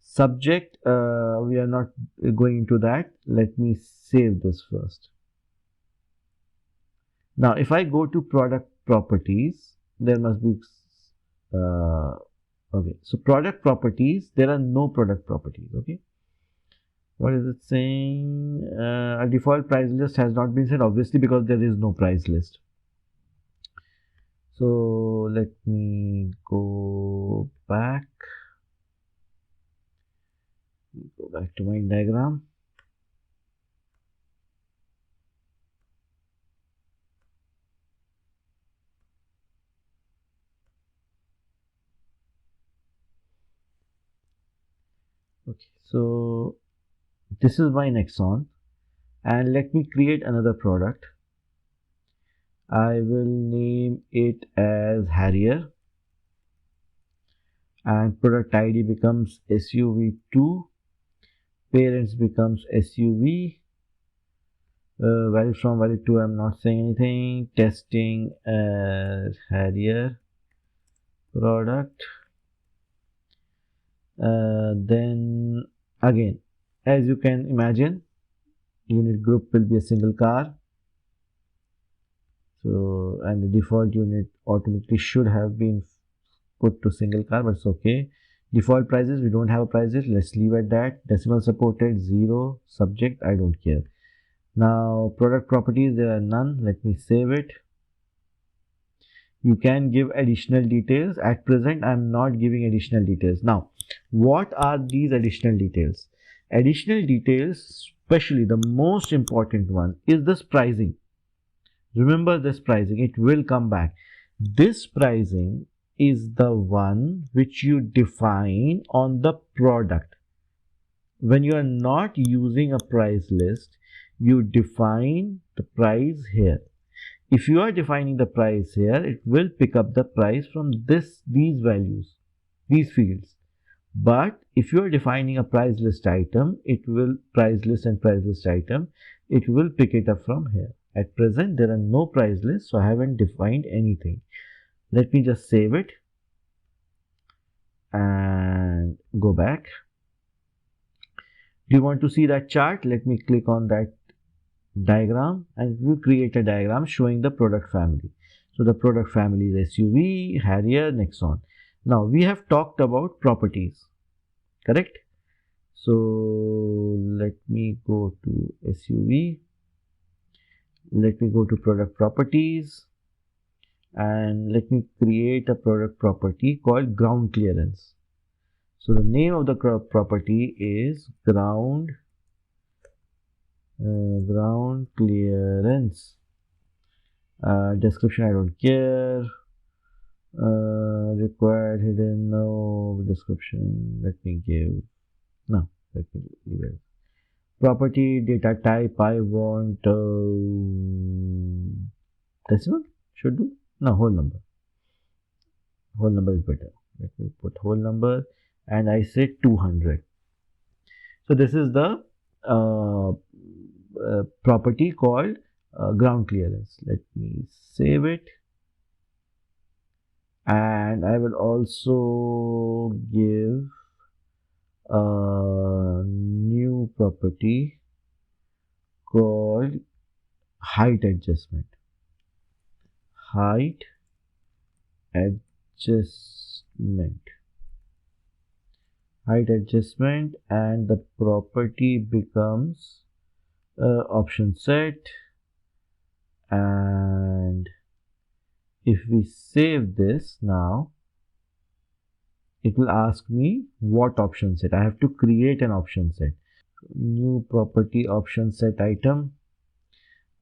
S1: Subject, we are not going into that. Let me save this first. Now, if I go to product properties, there must be, okay, so product properties, there are no product properties, okay. What is it saying? A default price list has not been set, obviously, because there is no price list. So let me go back to my diagram. Okay, so this is my Nexon, and let me create another product. I will name it as Harrier, and product ID becomes SUV2, parents becomes SUV, valid from, valid to, I'm not saying anything. Testing as Harrier product. Then again, as you can imagine, unit group will be a single car. So, and the default unit automatically should have been put to single car, but it's okay. Default prices, we don't have a price list, let's leave at that. Decimal supported 0. Subject, I don't care. Now product properties, there are none. Let me save it. You can give additional details. At present, I'm not giving additional details. Now, what are these additional details? Additional details, especially the most important one, is this pricing. Remember this pricing, it will come back. This pricing is the one which you define on the product. When you are not using a price list, you define the price here. If you are defining the price here, it will pick up the price from these values, these fields. But if you are defining a price list item, it will price list and price list item, it will pick it up from here. At present, there are no price lists, so I haven't defined anything. Let me just save it and go back. Do you want to see that chart? Let me click on that diagram and we create a diagram showing the product family. So the product family is SUV, Harrier, Nexon. Now we have talked about properties, correct? So let me go to SUV. Let me go to product properties and let me create a product property called ground clearance. So the name of the property is ground clearance. Description, I don't care. Required hidden, no. Description, let me give, no, let me leave it. Property data type, I want decimal, should do, no, whole number. Whole number is better. Let me put whole number and I say 200. So this is the property called ground clearance. Let me save it, and I will also give a new property called height adjustment. Height adjustment. Height adjustment, and the property becomes option set. And if we save this now, it will ask me what option set. I have to create an option set. New property option set item.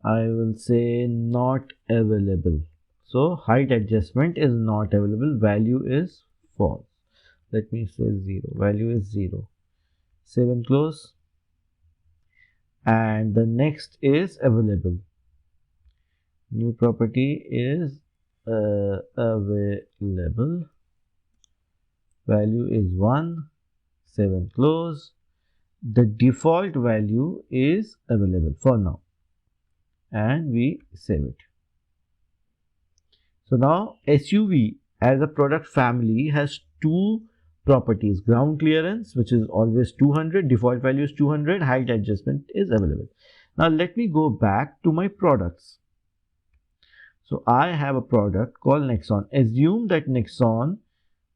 S1: I will say not available. So height adjustment is not available. Value is false. Let me say 0. Value is 0. Save and close. And the next is available. New property is available. Value is 1. Save and close. The default value is available for now, and we save it. So now SUV as a product family has two properties: ground clearance, which is always 200, default value is 200, height adjustment is available. Now let me go back to my products. So I have a product called Nexon. Assume that Nexon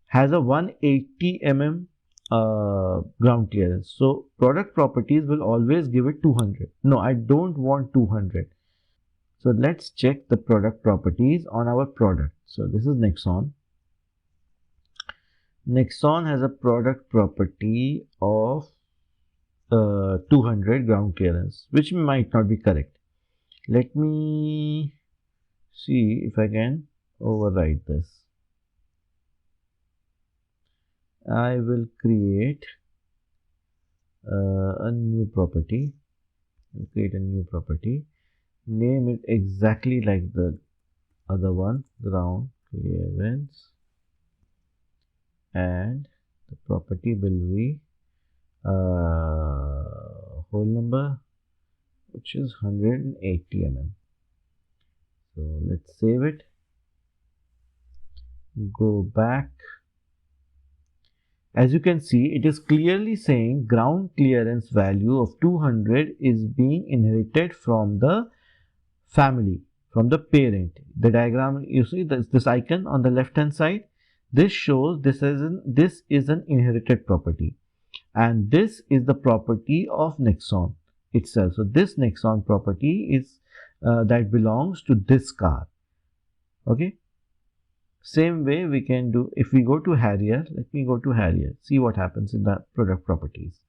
S1: has a 180 mm ground clearance. So product properties will always give it 200. No, I don't want 200. So let's check the product properties on our product. So this is Nexon. Nexon has a product property of 200 ground clearance, which might not be correct. Let me see if I can override this. I will create a new property. Name it exactly like the other one, ground clearance, and the property will be whole number, which is 180 mm. So let's save it, go back. As you can see, it is clearly saying ground clearance value of 200 is being inherited from the family, from the parent. The diagram, you see this icon on the left hand side, this shows this is an inherited property, and this is the property of Nexon itself. So this Nexon property is that belongs to this car. Okay. Same way we can do if we go to Harrier. Let me go to Harrier, see what happens in the product properties.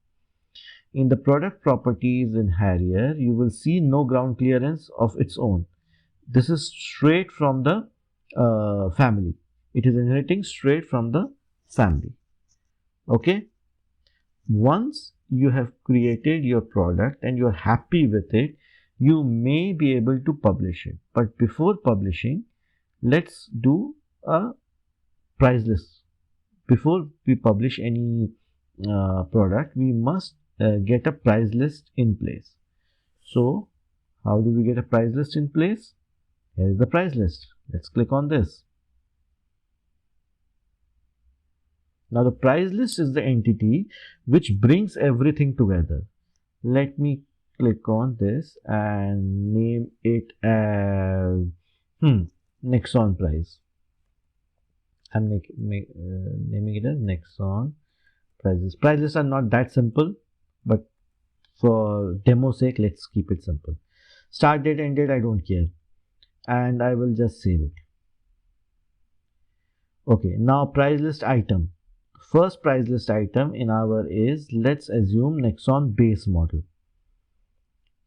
S1: In the product properties in Harrier, you will see no ground clearance of its own. This is straight from the family. It is inheriting straight from the family. Okay. Once you have created your product and you are happy with it, you may be able to publish it. But before publishing, let's do a price list. Before we publish any product, we must get a price list in place. So how do we get a price list in place? Here is the price list. Let's click on this. Now the price list is the entity which brings everything together. Let me click on this and name it as Nexon price. I'm naming it as Nexon prices. Price lists are not that simple, but for demo sake, let's keep it simple. Start date, end date, I don't care, and I will just save it. Okay, now price list item. First price list item in our is, let's assume Nexon base model.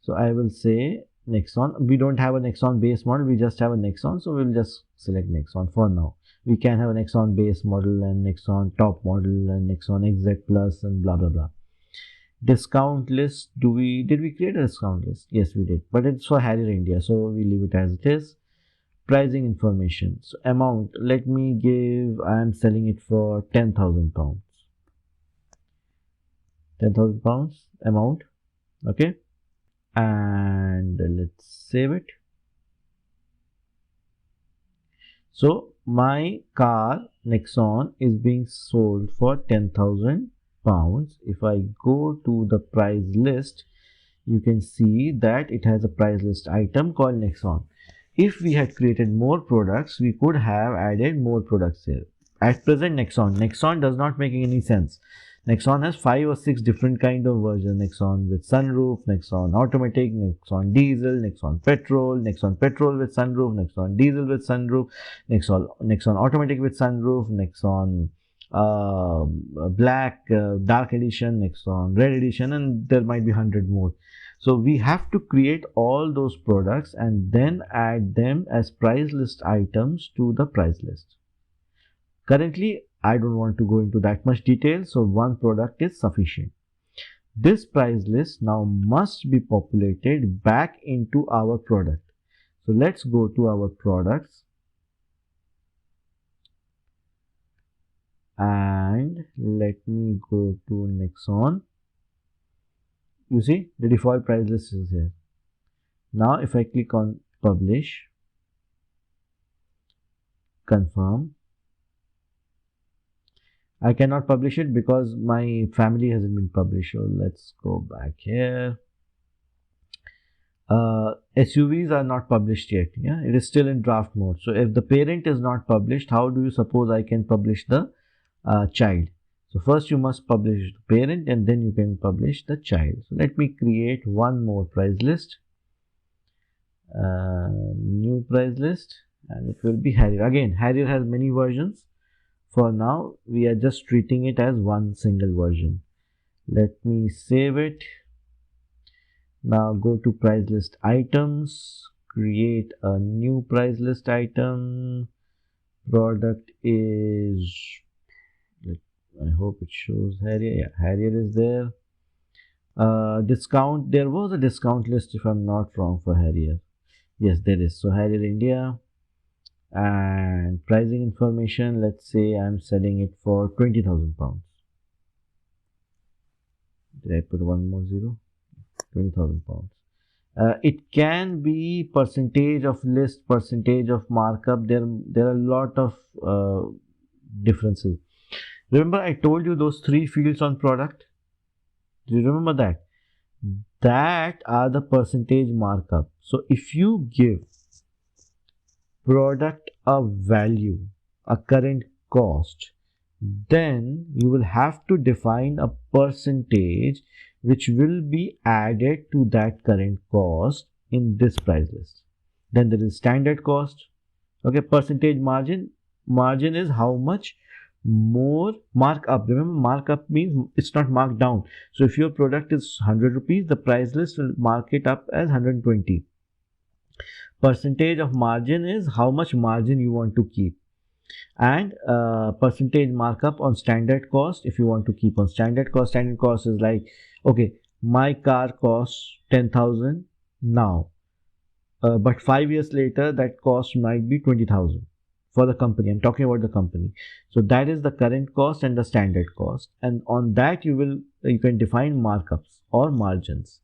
S1: So I will say Nexon. We don't have a Nexon base model, we just have a Nexon, so we'll just select Nexon for now. We can have a Nexon base model and Nexon top model and Nexon XZ Plus and blah blah blah. Discount list, did we create a discount list? Yes, we did, but it's for Harrier India, so we leave it as it is. Pricing information. So amount, let me give, I am selling it for 10,000 pounds. 10,000 pounds amount. Okay, and let's save it. So my car Nexon is being sold for 10,000 pounds. If I go to the price list, you can see that it has a price list item called Nexon. If we had created more products, we could have added more products here. At present, Nexon does not make any sense. Nexon has 5 or 6 different kind of versions. Nexon with sunroof, Nexon automatic, Nexon diesel, Nexon petrol with sunroof, Nexon diesel with sunroof, Nexon automatic with sunroof, Nexon black, dark edition, Nexon red edition, and there might be 100 more. So we have to create all those products and then add them as price list items to the price list. Currently, I don't want to go into that much detail, so one product is sufficient. This price list now must be populated back into our product. So let's go to our products and let me go to Nexon. You see the default price list is here. Now if I click on publish, confirm, I cannot publish it because my family hasn't been published. So let's go back here. SUVs are not published yet. Yeah, it is still in draft mode. So if the parent is not published, how do you suppose I can publish the child? So first you must publish the parent and then you can publish the child. So let me create one more price list. New price list, and it will be Harrier. Again, Harrier has many versions. For now, we are just treating it as one single version. Let me save it. Now go to price list items, create a new price list item. Product is, I hope it shows Harrier. Yeah, Harrier is there. Discount, there was a discount list if I'm not wrong for Harrier. Yes, there is. So Harrier India. And pricing information, let's say I'm selling it for 20,000 pounds. Did I put one more zero? 20,000 pounds. It can be percentage of list, percentage of markup. There are a lot of differences. Remember I told you those 3 fields on product? Do you remember that? That are the percentage markup. So if you give product a value, a current cost, then you will have to define a percentage which will be added to that current cost in this price list. Then there is standard cost. Okay, percentage margin is how much more markup. Remember, markup means it's not marked down. So if your product is 100 rupees, the price list will mark it up as 120. Percentage of margin is how much margin you want to keep, and percentage markup on standard cost. If you want to keep on standard cost is like, okay, my car costs 10,000 now, but 5 years later that cost might be 20,000 for the company. I'm talking about the company. So that is the current cost and the standard cost, and on that you can define markups or margins.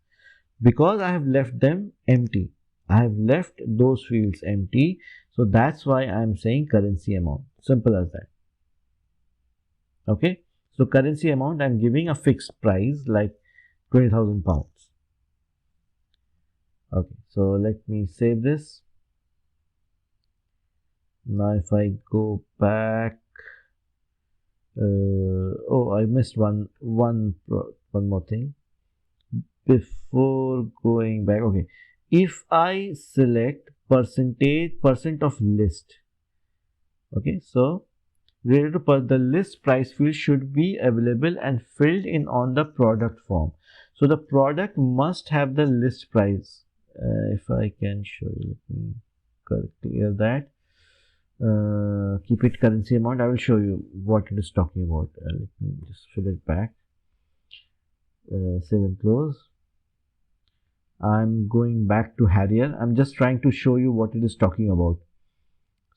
S1: Because I have left them empty, I have left those fields empty, so that's why I'm saying currency amount. Simple as that. Okay, so currency amount, I'm giving a fixed price like 20,000 pounds. Okay, so let me save this. Now if I go back, oh, I missed one more thing before going back. Okay, if I select percent of list, okay, so related to the list price field should be available and filled in on the product form. So the product must have the list price. If I can show you, let me clear that. Keep it currency amount. I will show you what it is talking about. Let me just fill it back. Save and close. I'm going back to Harrier. I'm just trying to show you what it is talking about.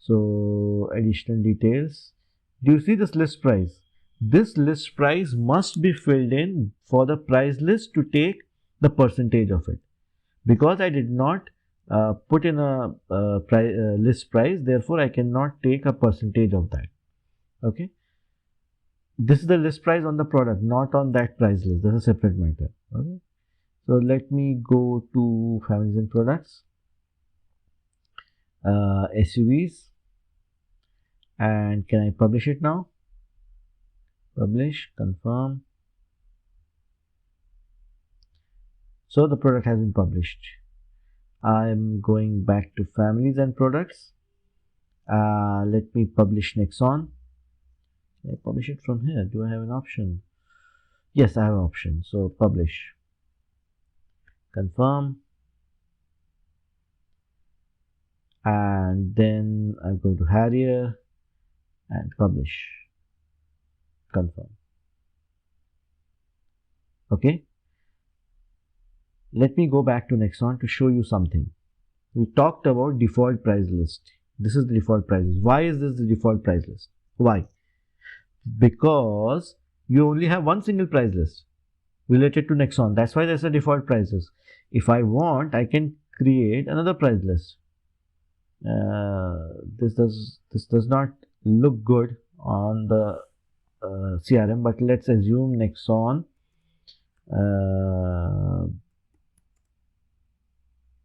S1: So additional details. Do you see this list price? This list price must be filled in for the price list to take the percentage of it. Because I did not put in a list price, therefore I cannot take a percentage of that. Okay, this is the list price on the product, not on that price list. This is a separate matter. Okay, so let me go to families and products, SUVs, and can I publish it now? Publish, confirm. So the product has been published. I'm going back to families and products. Let me publish Nexon. Can I publish it from here? Do I have an option? Yes, I have an option. So publish, confirm, and then I'm going to Harrier and publish, confirm. Okay. Let me go back to Nexon to show you something. We talked about default price list. This is the default price list. Why is this the default price list? Why? Because you only have one single price list related to Nexon. That's why there's a default price list. If I want, I can create another price list. This does not look good on the CRM, but let's assume Nexon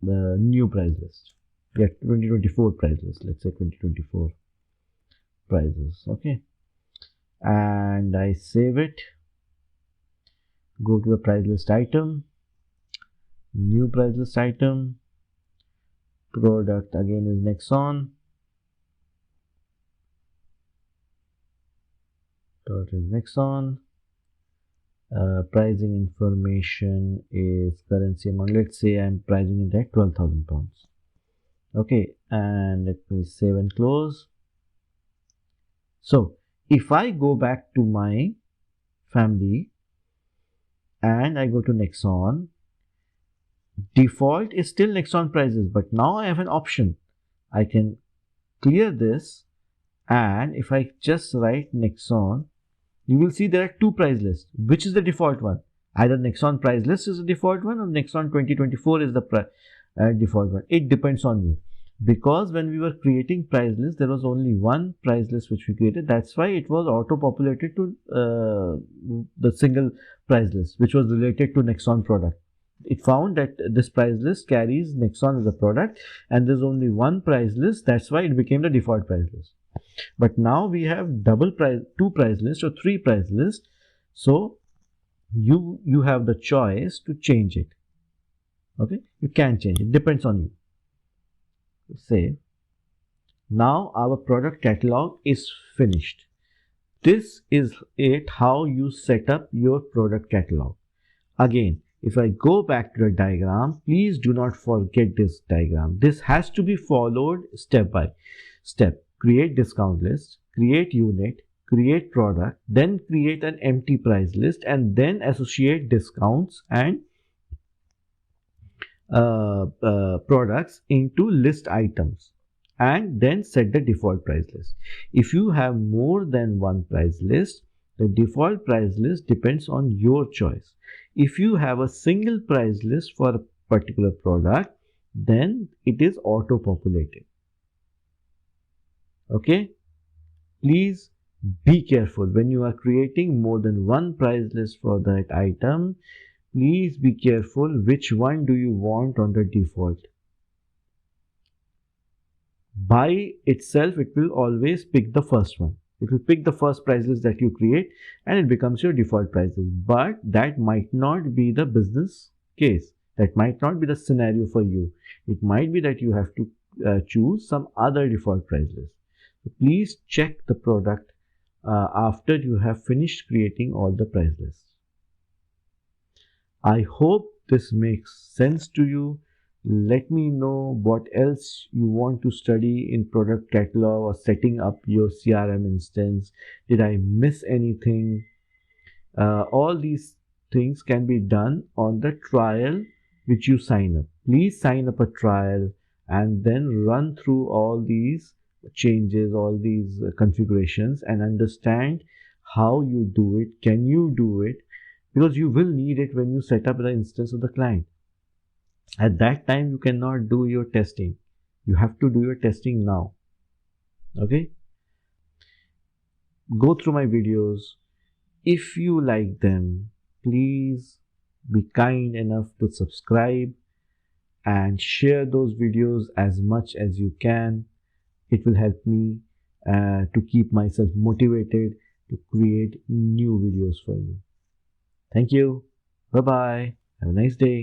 S1: the new price list. Yeah, 2024 price list. Let's say 2024 prices. Okay, and I save it. Go to the price list item, new price list item. Product again is Nexon. Product is Nexon. Pricing information is currency amount. Let's say I'm pricing it at 12,000 pounds. Okay, and let me save and close. So if I go back to my family and I go to Nexon, default is still Nexon prices, but now I have an option. I can clear this, and if I just write Nexon, you will see there are two price lists. Which is the default one? Either Nexon price list is the default one or Nexon 2024 is the default one. It depends on you. Because when we were creating price list, there was only one price list which we created. That's why it was auto-populated to the single price list, which was related to Nexon product. It found that this price list carries Nexon as a product, and there's only one price list. That's why it became the default price list. But now we have double price, two price lists or three price lists. So you have the choice to change it. Okay, you can change it. Depends on you. Save. Now our product catalog is finished. This is it, how you set up your product catalog. Again, if I go back to the diagram, please do not forget this diagram. This has to be followed step by step. Create discount list, create unit, create product, then create an empty price list, and then associate discounts and products into list items, and then set the default price list. If you have more than one price list, the default price list depends on your choice. If you have a single price list for a particular product, then it is auto-populated. Okay, please be careful when you are creating more than one price list for that item. Please be careful which one do you want on the default. By itself, it will always pick the first one. It will pick the first price list that you create and it becomes your default prices. But that might not be the business case. That might not be the scenario for you. It might be that you have to choose some other default price list. So please check the product after you have finished creating all the price lists. I hope this makes sense to you. Let me know what else you want to study in product catalog or setting up your CRM instance. Did I miss anything? All these things can be done on the trial which you sign up. Please sign up a trial and then run through all these changes, all these configurations, and understand how you do it. Can you do it? because you will need it when you set up the instance of the client. At that time, you cannot do your testing. You have to do your testing now. Okay? Go through my videos. If you like them, please be kind enough to subscribe and share those videos as much as you can. It will help me to keep myself motivated to create new videos for you. Thank you. Bye bye. Have a nice day.